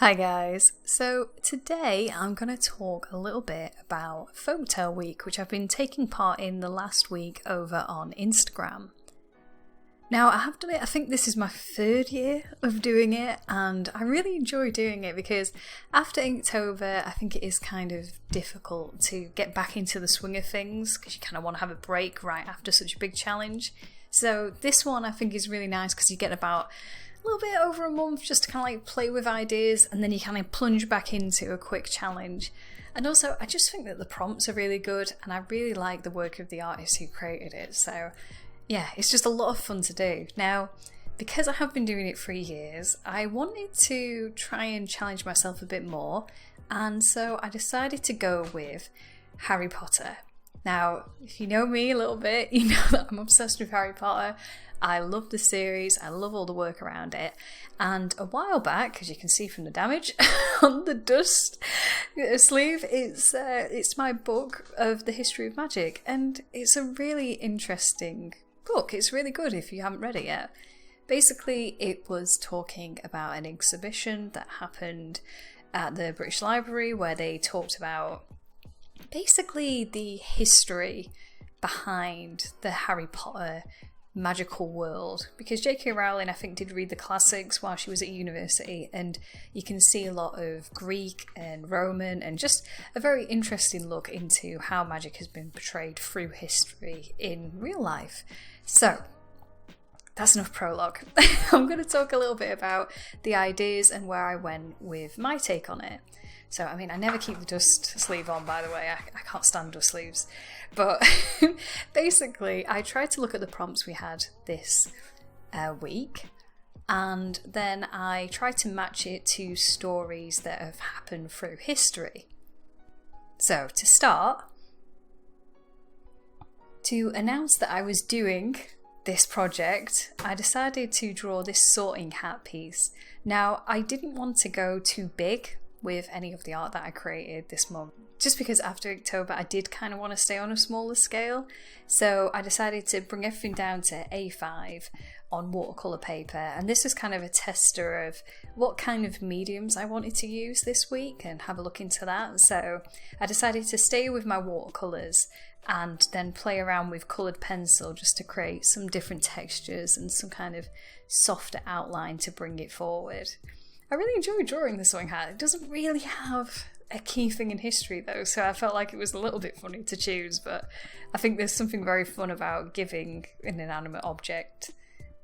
Hi guys, so today I'm going to talk a little bit about Folktale Week, which I've been taking part in the last week over on Instagram. Now I have done it, I think this is my third year of doing it, and I really enjoy doing it because after Inktober I think it is kind of difficult to get back into the swing of things because you kind of want to have a break right after such a big challenge. So this one I think is really nice because you get about a little bit over a month just to kind of like play with ideas, and then you kind of plunge back into a quick challenge. And also I just think that the prompts are really good and I really like the work of the artist who created it. So yeah, it's just a lot of fun to do. Now, because I have been doing it for years, I wanted to try and challenge myself a bit more, and so I decided to go with Harry Potter. Now, if you know me a little bit, you know that I'm obsessed with Harry Potter. I love the series, I love all the work around it, and a while back, as you can see from the damage on the dust sleeve, it's my book of the history of magic, and it's a really interesting book. It's really good if you haven't read it yet. Basically, it was talking about an exhibition that happened at the British Library where they talked about basically the history behind the Harry Potter magical world, because J.K. Rowling I think did read the classics while she was at university, and you can see a lot of Greek and Roman and just a very interesting look into how magic has been portrayed through history in real life. So that's enough prologue. I'm going to talk a little bit about the ideas and where I went with my take on it. So, I mean, I never keep the dust sleeve on, by the way. I can't stand dust sleeves. But basically, I tried to look at the prompts we had this week, and then I tried to match it to stories that have happened through history. So, to start, to announce that I was doing this project, I decided to draw this sorting hat piece. Now, I didn't want to go too big with any of the art that I created this month, just because after October I did kind of want to stay on a smaller scale, so I decided to bring everything down to A5 on watercolour paper, and this is kind of a tester of what kind of mediums I wanted to use this week and have a look into that. So I decided to stay with my watercolours and then play around with coloured pencil just to create some different textures and some kind of softer outline to bring it forward. I really enjoy drawing the sorting hat. It doesn't really have a key thing in history though, so I felt like it was a little bit funny to choose, but I think there's something very fun about giving an inanimate object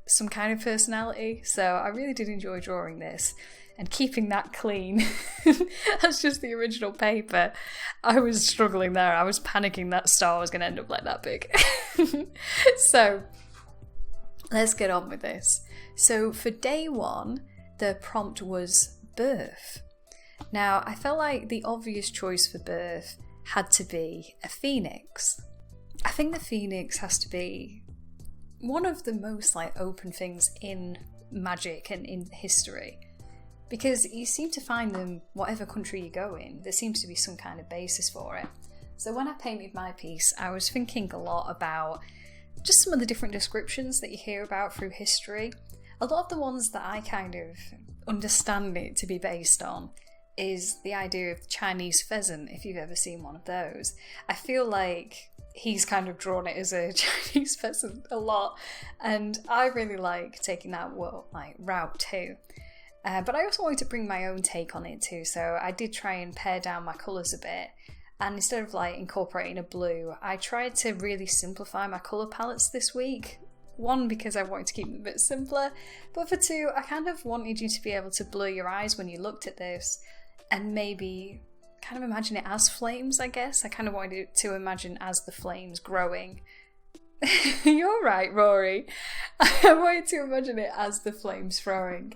some kind of personality, so I really did enjoy drawing this. And keeping that clean, that's just the original paper. I was struggling there. I was panicking that star was going to end up like that big. So, let's get on with this. So, for day one, the prompt was birth. Now, I felt like the obvious choice for birth had to be a phoenix. I think the phoenix has to be one of the most open things in magic and in history, because you seem to find them whatever country you go in. There seems to be some kind of basis for it. So when I painted my piece, I was thinking a lot about just some of the different descriptions that you hear about through history. A lot of the ones that I kind of understand it to be based on is the idea of the Chinese pheasant, if you've ever seen one of those. I feel like he's kind of drawn it as a Chinese pheasant a lot, and I really like taking that route too. But I also wanted to bring my own take on it too, so I did try and pare down my colours a bit, and instead of incorporating a blue, I tried to really simplify my colour palettes this week. One, because I wanted to keep them a bit simpler, but for two, I kind of wanted you to be able to blur your eyes when you looked at this and maybe kind of imagine it as flames, I guess. I kind of wanted to imagine as the flames growing. You're right, Rory. I wanted to imagine it as the flames throwing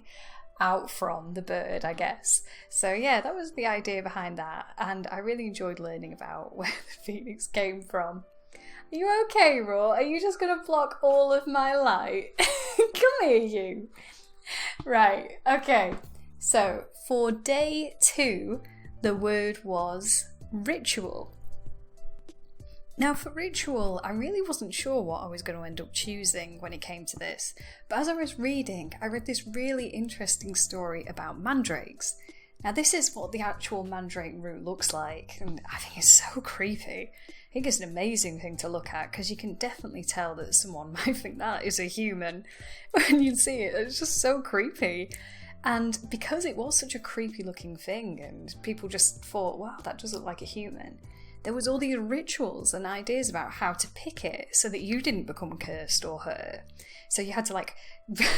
out from the bird, I guess. So yeah, that was the idea behind that, and I really enjoyed learning about where the phoenix came from. Are you okay, Raw? Are you just going to block all of my light? Come here, you. Right, okay. So, for day 2, the word was ritual. Now, for ritual, I really wasn't sure what I was going to end up choosing when it came to this, but as I was reading, I read this really interesting story about mandrakes. Now this is what the actual mandrake root looks like, and I think it's so creepy. I think it's an amazing thing to look at because you can definitely tell that someone might think that is a human when you see it. It's just so creepy. And because it was such a creepy looking thing and people just thought, wow, that does look like a human, there was all these rituals and ideas about how to pick it so that you didn't become cursed or hurt. So you had to like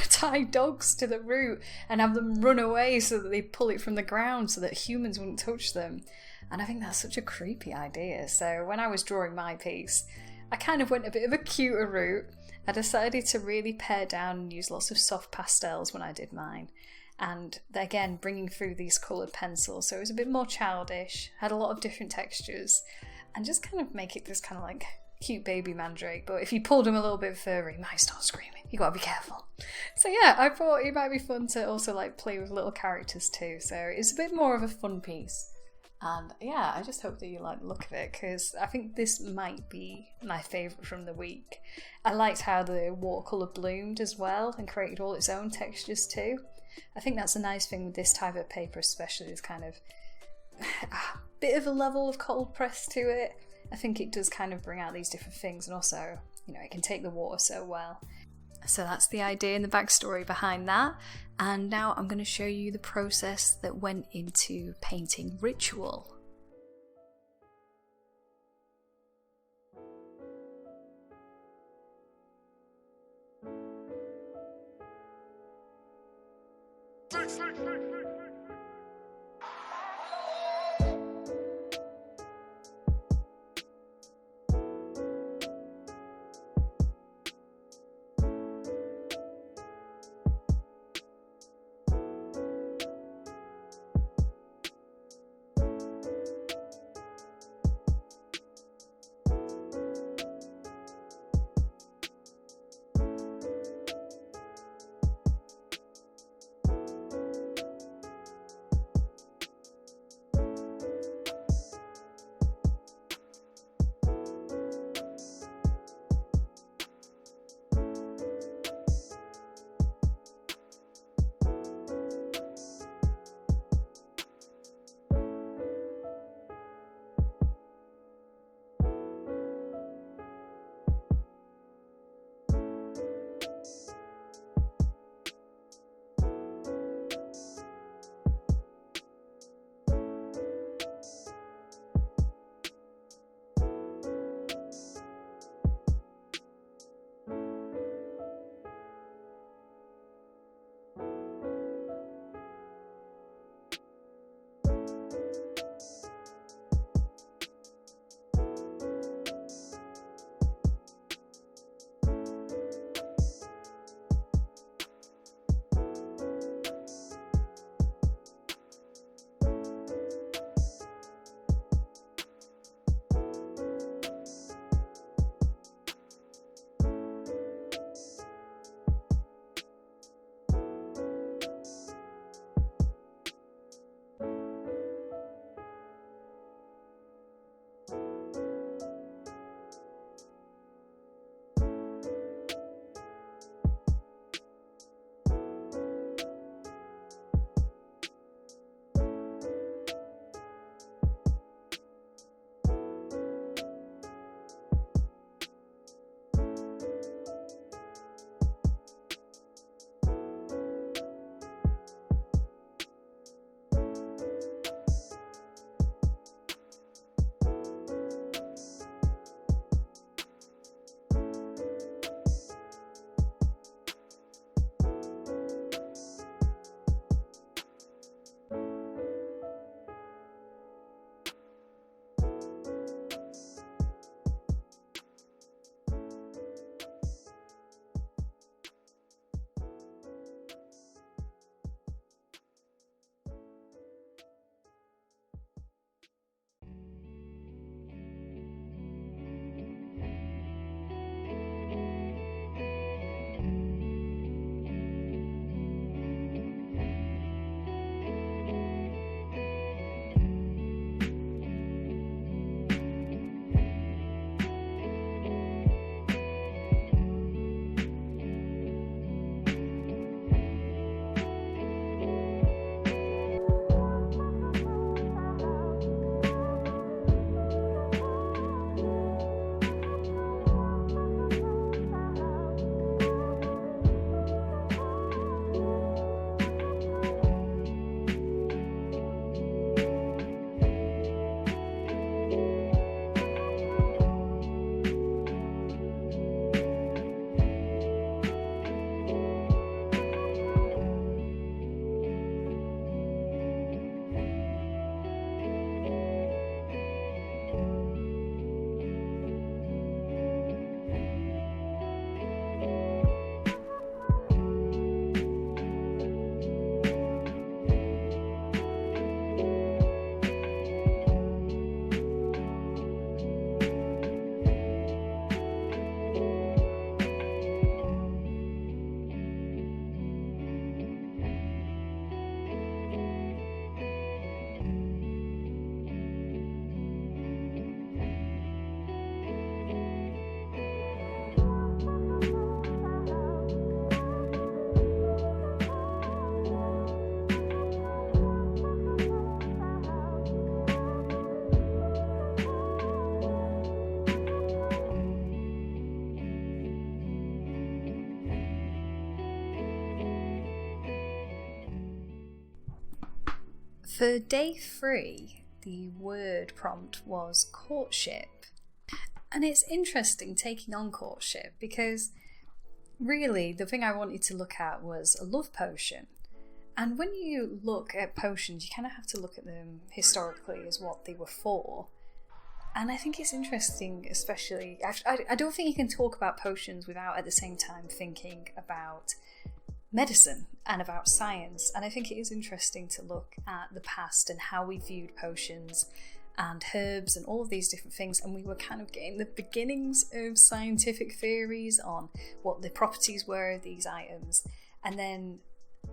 tie dogs to the root and have them run away so that they pull it from the ground so that humans wouldn't touch them. And I think that's such a creepy idea. So when I was drawing my piece, I kind of went a bit of a cuter route. I decided to really pare down and use lots of soft pastels when I did mine. And again, bringing through these coloured pencils, so it was a bit more childish, had a lot of different textures, and just kind of make it this kind of like cute baby mandrake. But if you pulled him a little bit further, he might start screaming. You gotta be careful. So yeah, I thought it might be fun to also like play with little characters too. So it's a bit more of a fun piece. And yeah, I just hope that you like the look of it, because I think this might be my favourite from the week. I liked how the watercolour bloomed as well and created all its own textures too. I think that's a nice thing with this type of paper especially, is kind of a bit of a level of cold press to it. I think it does kind of bring out these different things, and also, you know, it can take the water so well. So that's the idea and the backstory behind that. And now I'm going to show you the process that went into painting Ritual. For day 3, the word prompt was courtship. And it's interesting taking on courtship because really the thing I wanted to look at was a love potion. And when you look at potions, you kind of have to look at them historically as what they were for. And I think it's interesting, especially, I don't think you can talk about potions without at the same time thinking about medicine and about science. And I think it is interesting to look at the past and how we viewed potions and herbs and all of these different things. And we were kind of getting the beginnings of scientific theories on what the properties were of these items. And then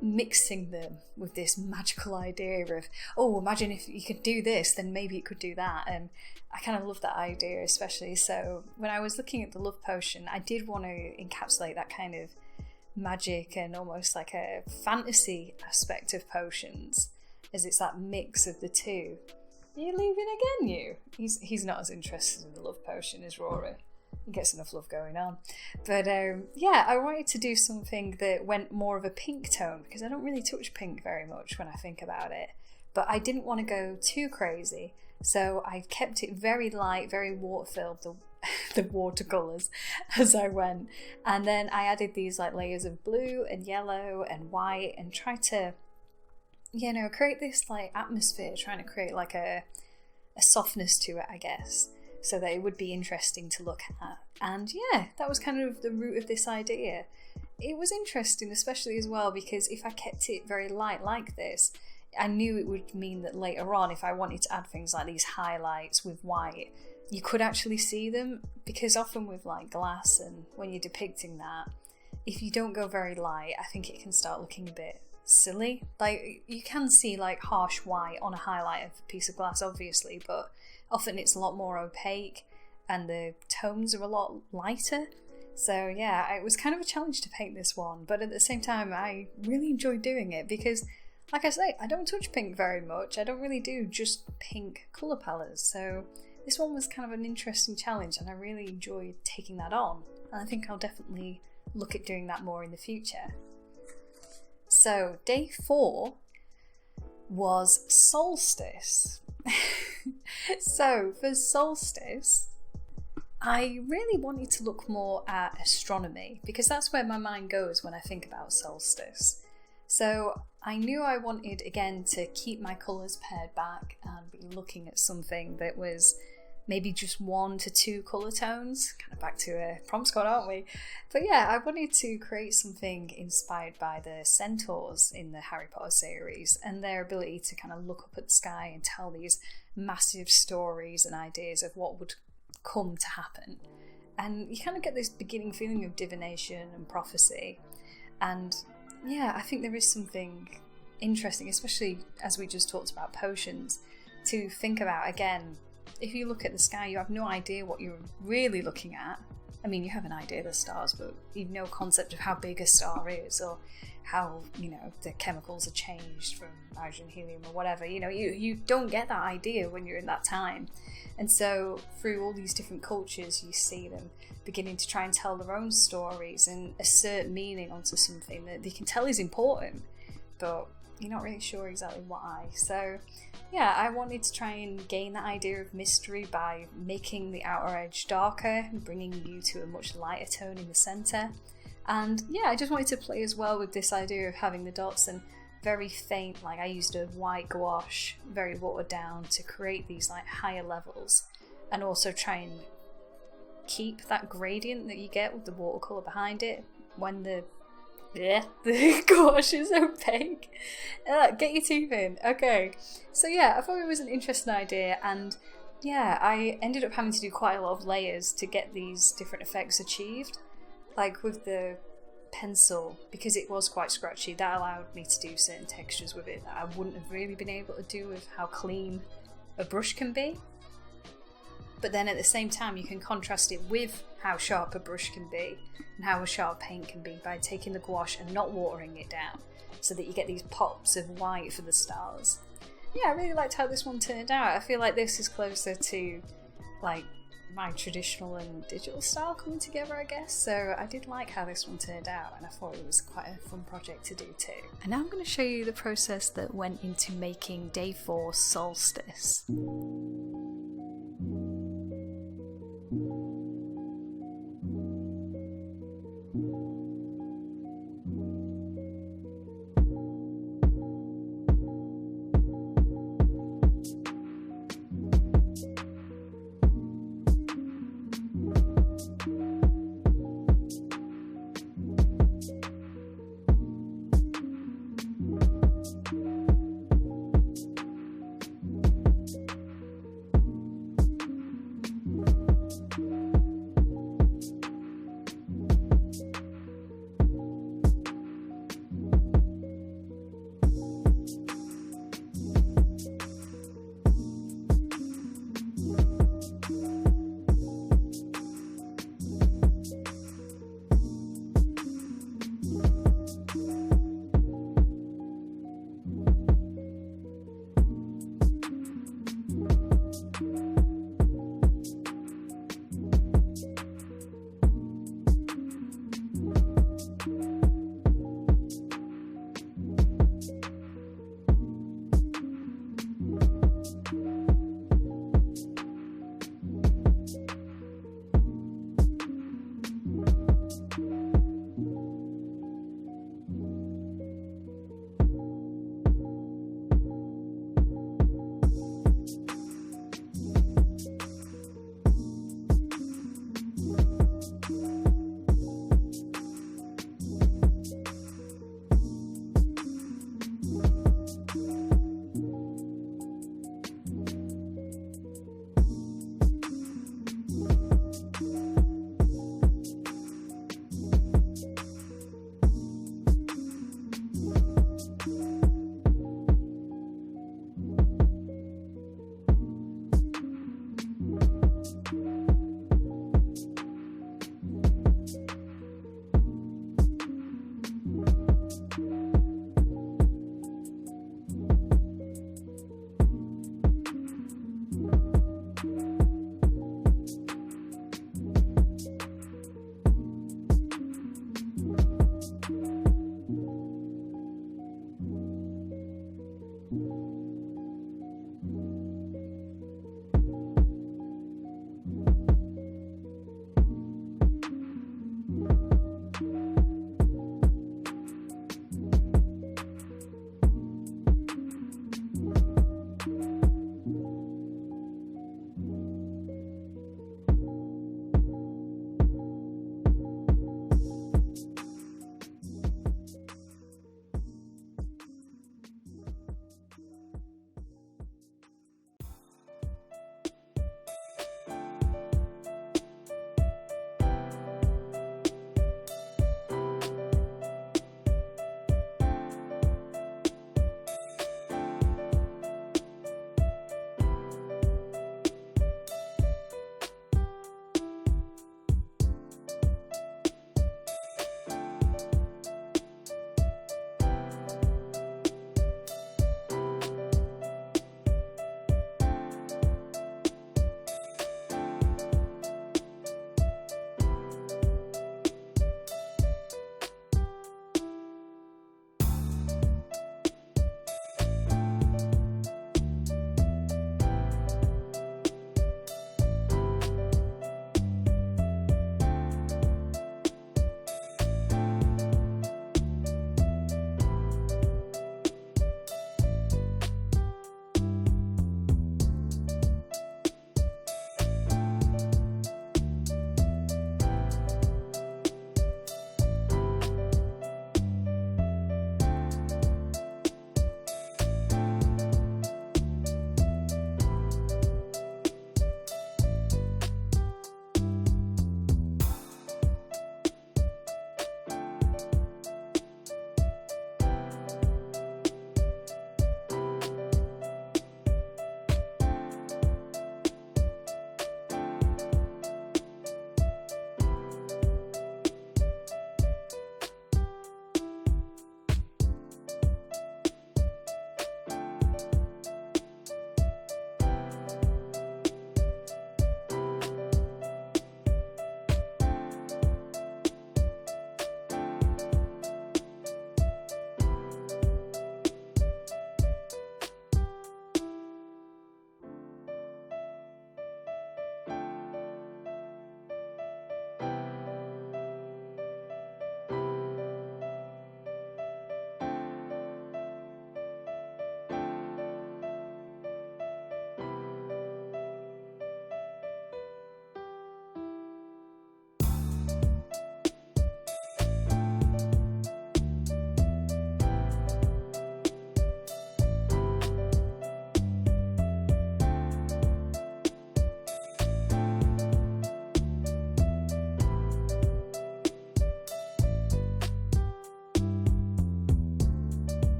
mixing them with this magical idea of, oh, imagine if you could do this, then maybe it could do that. And I kind of love that idea, especially. So when I was looking at the love potion, I did want to encapsulate that kind of magic and almost like a fantasy aspect of potions, as it's that mix of the two. Are you leaving again, you? He's not as interested in the love potion as Rory. He gets enough love going on. But yeah, I wanted to do something that went more of a pink tone because I don't really touch pink very much when I think about it. But I didn't want to go too crazy, so I kept it very light, very water-filled, the watercolours as I went. And then I added these like layers of blue and yellow and white and tried to, you know, create this like atmosphere, trying to create like a softness to it, I guess, so that it would be interesting to look at. And yeah, that was kind of the root of this idea. It was interesting, especially as well, because if I kept it very light like this, I knew it would mean that later on, if I wanted to add things like these highlights with white, you could actually see them, because often with like glass and when you're depicting that, if you don't go very light, I think it can start looking a bit silly. Like, you can see like harsh white on a highlight of a piece of glass, obviously, but often it's a lot more opaque and the tones are a lot lighter. So yeah, it was kind of a challenge to paint this one, but at the same time I really enjoyed doing it because, like I say, I don't touch pink very much. I don't really do just pink colour palettes, so this one was kind of an interesting challenge and I really enjoyed taking that on, and I think I'll definitely look at doing that more in the future. So day 4 was Solstice. So for Solstice, I really wanted to look more at astronomy because that's where my mind goes when I think about Solstice. So I knew I wanted, again, to keep my colours pared back and be looking at something that was maybe just 1 to 2 colour tones. Kind of back to a prom squad, aren't we? But yeah, I wanted to create something inspired by the centaurs in the Harry Potter series and their ability to kind of look up at the sky and tell these massive stories and ideas of what would come to happen. And you kind of get this beginning feeling of divination and prophecy. And yeah, I think there is something interesting, especially as we just talked about potions, to think about. Again, if you look at the sky, you have no idea what you're really looking at. I mean, you have an idea of the stars, but you've no concept of how big a star is or how, you know, the chemicals are changed from hydrogen, helium or whatever. You know, you don't get that idea when you're in that time. And so through all these different cultures, you see them beginning to try and tell their own stories and assert meaning onto something that they can tell is important, but you're not really sure exactly why. So yeah, I wanted to try and gain that idea of mystery by making the outer edge darker and bringing you to a much lighter tone in the centre. And yeah, I just wanted to play as well with this idea of having the dots and very faint, like I used a white gouache, very watered down, to create these like higher levels, and also try and keep that gradient that you get with the watercolour behind it when the gouache is opaque. Get your teeth in. Okay, so yeah, I thought it was an interesting idea, and yeah, I ended up having to do quite a lot of layers to get these different effects achieved. Like with the pencil, because it was quite scratchy, that allowed me to do certain textures with it that I wouldn't have really been able to do with how clean a brush can be. But then at the same time, you can contrast it with how sharp a brush can be and how a sharp paint can be by taking the gouache and not watering it down, so that you get these pops of white for the stars. Yeah, I really liked how this one turned out. I feel like this is closer to like my traditional and digital style coming together, I guess. So I did like how this one turned out, and I thought it was quite a fun project to do too. And now I'm going to show you the process that went into making day 4 Solstice.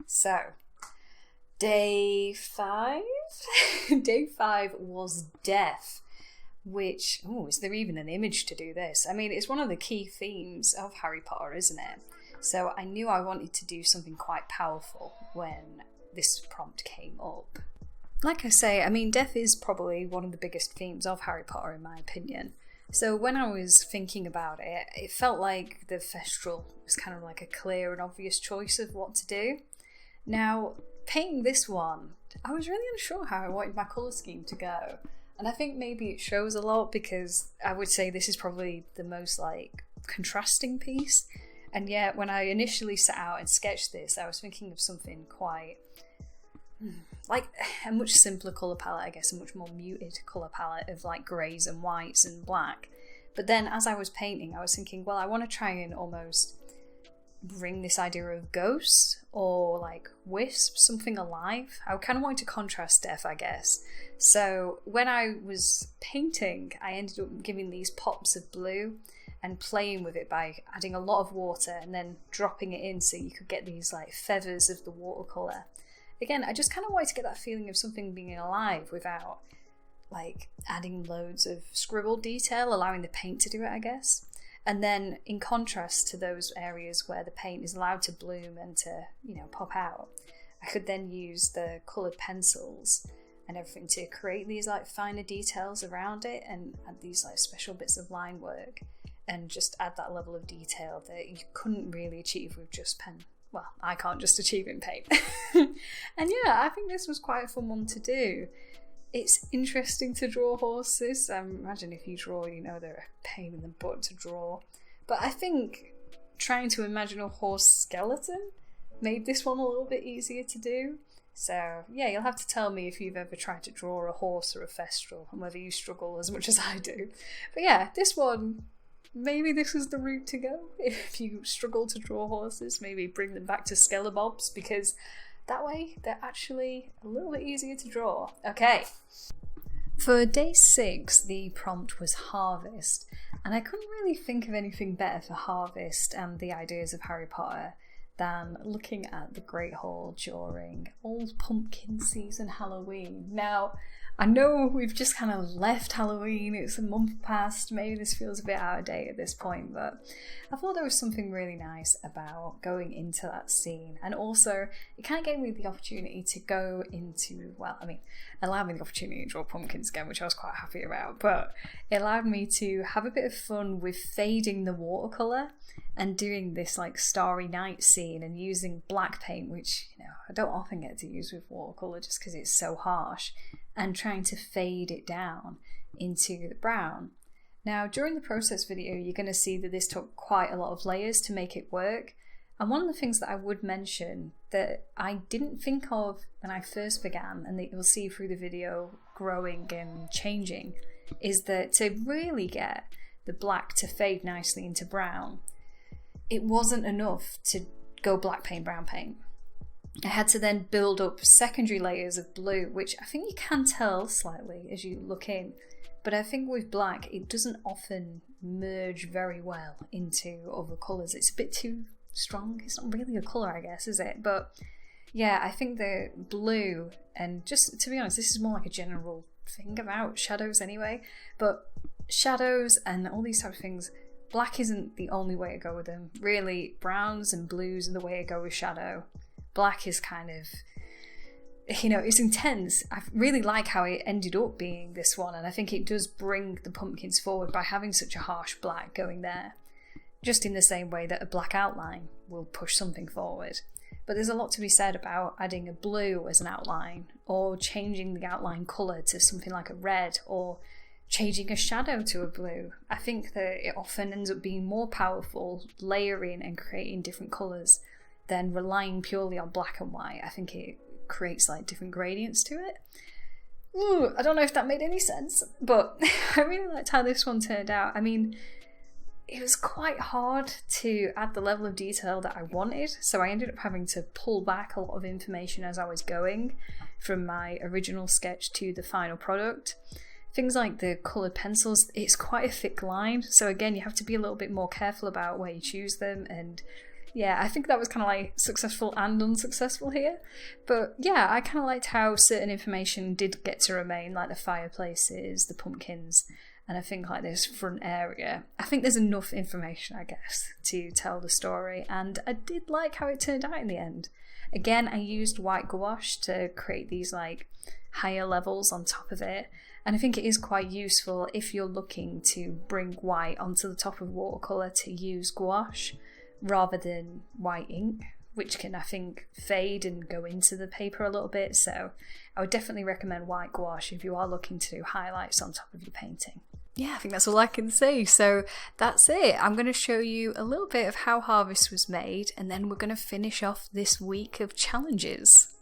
So, day 5? Day 5 was death, which, is there even an image to do this? I mean, it's one of the key themes of Harry Potter, isn't it? So I knew I wanted to do something quite powerful when this prompt came up. Like I say, I mean, death is probably one of the biggest themes of Harry Potter in my opinion. So when I was thinking about it, it felt like the Thestral was kind of like a clear and obvious choice of what to do. Now, painting this one, I was really unsure how I wanted my colour scheme to go. And I think maybe it shows a lot because I would say this is probably the most like contrasting piece. And yet when I initially set out and sketched this, I was thinking of something quite like a much simpler colour palette, I guess, a much more muted colour palette of like greys and whites and black. But then as I was painting, I was thinking, well, I want to try and almost bring this idea of ghosts or like wisps, something alive. I kind of wanted to contrast death, I guess. So when I was painting, I ended up giving these pops of blue and playing with it by adding a lot of water and then dropping it in so you could get these like feathers of the watercolour. Again, I just kind of wanted to get that feeling of something being alive without like adding loads of scribbled detail, allowing the paint to do it, I guess. And then in contrast to those areas where the paint is allowed to bloom and to, pop out, I could then use the coloured pencils and everything to create these like finer details around it and add these like special bits of line work and just add that level of detail that you couldn't really achieve with just pen. Well, I can't just achieve in paint. And yeah, I think this was quite a fun one to do. It's interesting to draw horses. I imagine if you draw, they're a pain in the butt to draw. But I think trying to imagine a horse skeleton made this one a little bit easier to do. So yeah, you'll have to tell me if you've ever tried to draw a horse or a Thestral and whether you struggle as much as I do. But yeah, this one, maybe this is the route to go. If you struggle to draw horses, maybe bring them back to Skelebobs, because that way they're actually a little bit easier to draw. Okay. For day 6, the prompt was harvest, and I couldn't really think of anything better for harvest and the ideas of Harry Potter than looking at the Great Hall during Old Pumpkin Season Halloween. Now, I know we've just kind of left Halloween, it's a month past, maybe this feels a bit out of date at this point, but I thought there was something really nice about going into that scene, and also it kind of gave me the opportunity to go into, allowed me the opportunity to draw pumpkins again, which I was quite happy about, but it allowed me to have a bit of fun with fading the watercolour and doing this like starry night scene and using black paint, which I don't often get to use with watercolour just because it's so harsh, and trying to fade it down into the brown. Now during the process video you're going to see that this took quite a lot of layers to make it work, and one of the things that I would mention that I didn't think of when I first began, and that you'll see through the video growing and changing, is that to really get the black to fade nicely into brown, it wasn't enough to go black paint, brown paint. I had to then build up secondary layers of blue, which I think you can tell slightly as you look in, but I think with black it doesn't often merge very well into other colours. It's a bit too strong. It's not really a colour, I guess, is it? But yeah, I think the blue, and just to be honest, this is more like a general thing about shadows anyway, but shadows and all these type of things, black isn't the only way to go with them. Really, browns and blues are the way to go with shadow. Black is kind of, it's intense. I really like how it ended up being this one, and I think it does bring the pumpkins forward by having such a harsh black going there. Just in the same way that a black outline will push something forward. But there's a lot to be said about adding a blue as an outline, or changing the outline colour to something like a red, or changing a shadow to a blue. I think that it often ends up being more powerful layering and creating different colours than relying purely on black and white. I think it creates like different gradients to it. I don't know if that made any sense, but I really liked how this one turned out. I mean, it was quite hard to add the level of detail that I wanted, so I ended up having to pull back a lot of information as I was going from my original sketch to the final product. Things like the coloured pencils, it's quite a thick line, so again you have to be a little bit more careful about where you choose them, and Yeah, I think that was kind of like successful and unsuccessful here. But yeah, I kind of liked how certain information did get to remain, like the fireplaces, the pumpkins, and I think like this front area. I think there's enough information, I guess, to tell the story, and I did like how it turned out in the end. Again, I used white gouache to create these like higher levels on top of it, and I think it is quite useful if you're looking to bring white onto the top of watercolour to use gouache rather than white ink, which can, I think, fade and go into the paper a little bit. So I would definitely recommend white gouache if you are looking to do highlights on top of your painting. Yeah, I think that's all I can say. So that's it. I'm going to show you a little bit of how Harvest was made, and then we're going to finish off this week of challenges.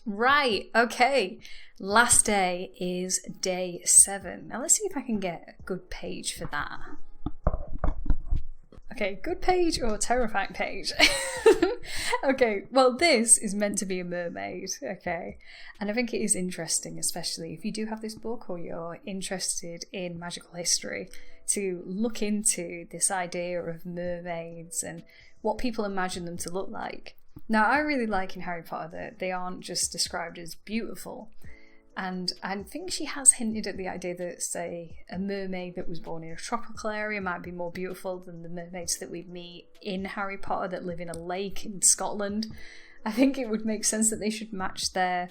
Right, okay. Last day is day 7. Now let's see if I can get a good page for that. Okay, good page or terrifying page? Okay, well this is meant to be a mermaid, okay? And I think it is interesting, especially if you do have this book or you're interested in magical history, to look into this idea of mermaids and what people imagine them to look like. Now, I really like in Harry Potter that they aren't just described as beautiful. And I think she has hinted at the idea that, say, a mermaid that was born in a tropical area might be more beautiful than the mermaids that we meet in Harry Potter that live in a lake in Scotland. I think it would make sense that they should match their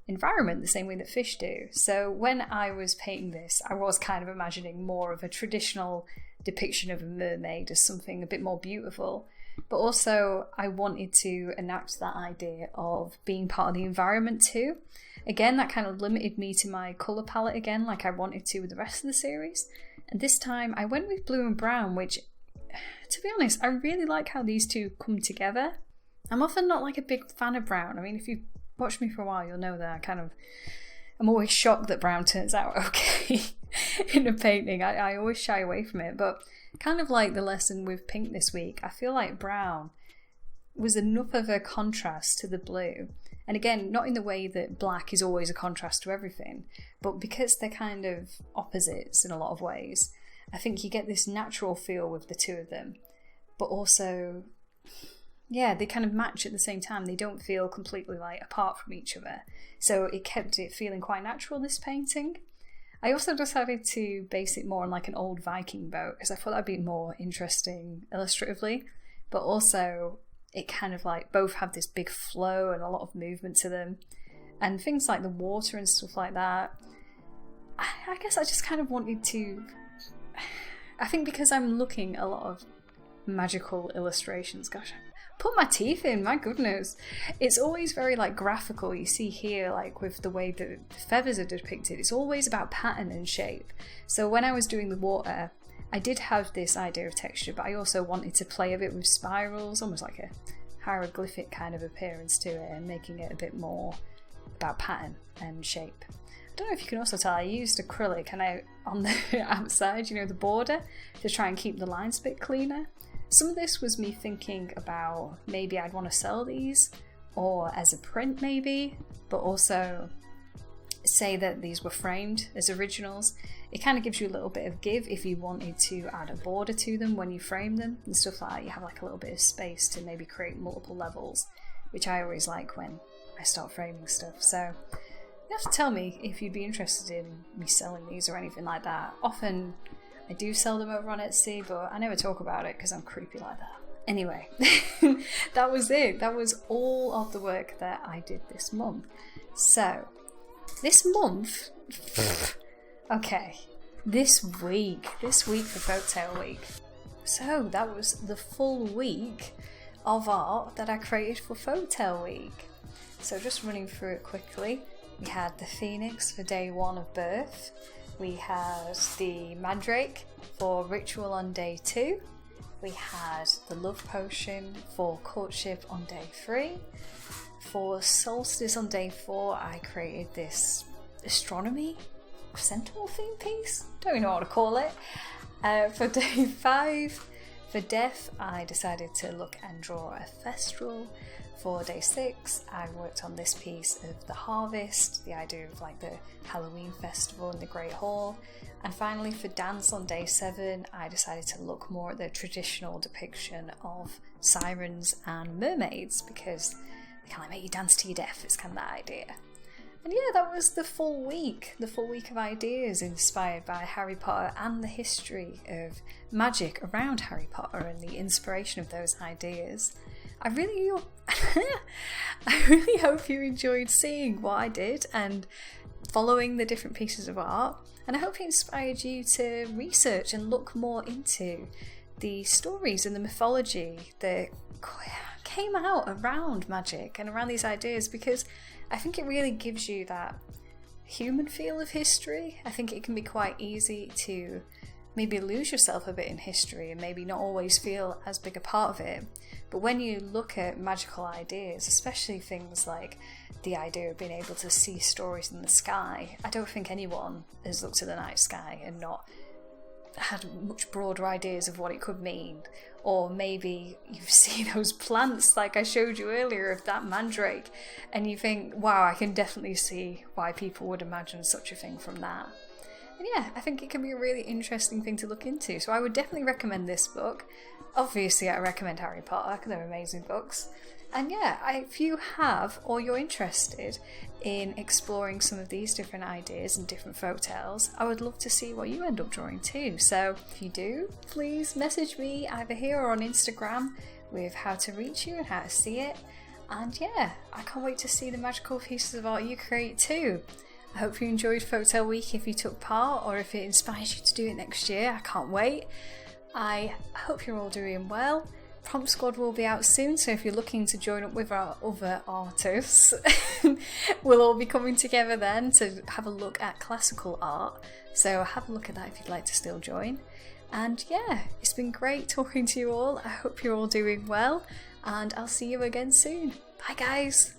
environment the same way that fish do. So when I was painting this, I was kind of imagining more of a traditional depiction of a mermaid as something a bit more beautiful. But also, I wanted to enact that idea of being part of the environment too. Again, that kind of limited me to my colour palette again, like I wanted to with the rest of the series. And this time, I went with blue and brown, which, to be honest, I really like how these two come together. I'm often not like a big fan of brown. I mean, if you've watched me for a while, you'll know that I'm always shocked that brown turns out okay in a painting. I always shy away from it, but kind of like the lesson with pink this week, I feel like brown was enough of a contrast to the blue. And again, not in the way that black is always a contrast to everything, but because they're kind of opposites in a lot of ways, I think you get this natural feel with the two of them. But also, yeah, they kind of match at the same time. They don't feel completely like apart from each other. So it kept it feeling quite natural, this painting. I also decided to base it more on like an old Viking boat because I thought that'd be more interesting illustratively. But also, it kind of like both have this big flow and a lot of movement to them. And things like the water and stuff like that. I guess I just kind of wanted to... I think because I'm looking at a lot of magical illustrations, gosh, put my teeth in, my goodness. It's always very like graphical. You see here, like with the way that the feathers are depicted, it's always about pattern and shape. So when I was doing the water, I did have this idea of texture, but I also wanted to play a bit with spirals, almost like a hieroglyphic kind of appearance to it, and making it a bit more about pattern and shape. I don't know if you can also tell, I used acrylic and on the outside, you know, the border, to try and keep the lines a bit cleaner. Some of this was me thinking about maybe I'd want to sell these, or as a print maybe, but also say that these were framed as originals. It kind of gives you a little bit of give if you wanted to add a border to them when you frame them and stuff like that. You have like a little bit of space to maybe create multiple levels, which I always like when I start framing stuff. So you have to tell me if you'd be interested in me selling these or anything like that. Often I do sell them over on Etsy, but I never talk about it because I'm creepy like that. Anyway, that was it. That was all of the work that I did this month. So, this month... okay, this week for Folktale Week. So, that was the full week of art that I created for Folktale Week. So, just running through it quickly. We had the Phoenix for day 1 of birth. We had the Mandrake for ritual on day 2. We had the Love Potion for courtship on day 3. For Solstice on day 4, I created this astronomy centaur theme piece. Don't even know what to call it. For day 5, For Death, I decided to look and draw a Thestral. For day 6, I worked on this piece of the harvest, the idea of like the Halloween festival in the Great Hall. And finally for Dance on day 7, I decided to look more at the traditional depiction of sirens and mermaids, because they kind of make you dance to your death, it's kind of that idea. And yeah, that was the full week of ideas inspired by Harry Potter and the history of magic around Harry Potter and the inspiration of those ideas. I really hope you enjoyed seeing what I did and following the different pieces of art, and I hope it inspired you to research and look more into the stories and the mythology that came out around magic and around these ideas, because I think it really gives you that human feel of history. I think it can be quite easy to maybe lose yourself a bit in history and maybe not always feel as big a part of it. But when you look at magical ideas, especially things like the idea of being able to see stories in the sky, I don't think anyone has looked at the night sky and not had much broader ideas of what it could mean. Or maybe you've seen those plants like I showed you earlier of that mandrake and you think, wow, I can definitely see why people would imagine such a thing from that. And yeah, I think it can be a really interesting thing to look into. So I would definitely recommend this book. Obviously I recommend Harry Potter because they're amazing books. And yeah, if you have, or you're interested in exploring some of these different ideas and different folktales, I would love to see what you end up drawing too. So if you do, please message me either here or on Instagram with how to reach you and how to see it. And yeah, I can't wait to see the magical pieces of art you create too. I hope you enjoyed Folktale Week if you took part, or if it inspires you to do it next year. I can't wait. I hope you're all doing well. Prompt Squad will be out soon, so if you're looking to join up with our other artists, we'll all be coming together then to have a look at classical art. So have a look at that if you'd like to still join. And yeah, it's been great talking to you all. I hope you're all doing well, and I'll see you again soon. Bye guys!